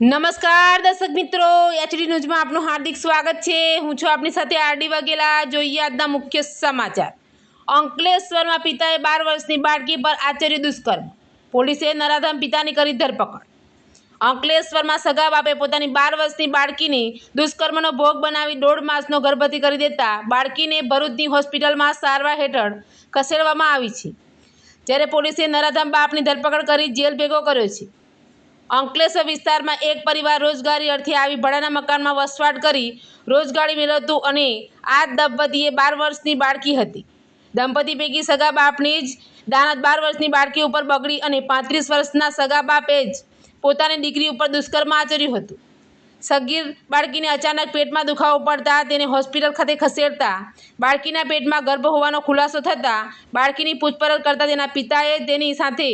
નમસ્કાર દર્શક મિત્રો, એચડી ન્યૂઝમાં આપનું હાર્દિક સ્વાગત છે। હું છું આપની સાથે આરડી વાઘેલા। જોઈએ આજના મુખ્ય સમાચાર। અંકલેશ્વરમાં પિતાએ 12 વર્ષની બાળકી પર આચર્યું દુષ્કર્મ, પોલીસે નરાધમ પિતાની કરી ધરપકડ। અંકલેશ્વરમાં સગા બાપે પોતાની 12 વર્ષની બાળકીને દુષ્કર્મનો ભોગ બનાવી 1.5 માસનો ગર્ભવતી કરી દેતા બાળકીને ભરૂચની હોસ્પિટલમાં સારવાર હેઠળ ખસેડવામાં આવી છે, જ્યારે પોલીસે નરાધમ બાપની ધરપકડ કરી જેલ ભેગો કર્યો છે। અંકલેશ્વર વિસ્તારમાં એક પરિવાર રોજગારી અર્થે આવી ભાડાના મકાનમાં વસવાટ કરી રોજગારી મેળવતું અને આ દંપતીએ 12 વર્ષની બાળકી હતી। દંપતી પૈકી સગા બાપની જ દાનત 12 વર્ષની બાળકી ઉપર બગડી અને 35 વર્ષના સગા બાપે જ પોતાની દીકરી ઉપર દુષ્કર્મ આચર્યું હતું। સગીર બાળકીને અચાનક પેટમાં દુખાવો પડતા તેને હોસ્પિટલ ખાતે ખસેડતા બાળકીના પેટમાં ગર્ભ હોવાનો ખુલાસો થતાં બાળકીની પૂછપરછ કરતા તેના પિતાએ તેની સાથે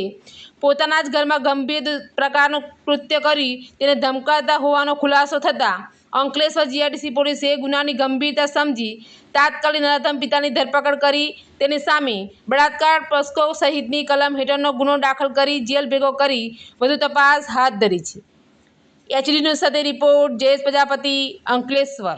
પોતાના જ ઘરમાં ગંભીર પ્રકારનું કૃત્ય કરી તેને ધમકાવતા હોવાનો ખુલાસો થતાં અંકલેશ્વર જીઆઈડીસી પોલીસે ગુનાની ગંભીરતા સમજી તાત્કાલિક નરાધમ પિતાની ધરપકડ કરી તેની સામે બળાત્કાર પોસ્કો સહિતની કલમ હેઠળનો ગુનો દાખલ કરી જેલ ભેગો કરી વધુ તપાસ હાથ ધરી છે। એચડી ન્યૂઝ સાથે રિપોર્ટ જયેશ પ્રજાપતિ, અંકલેશ્વર।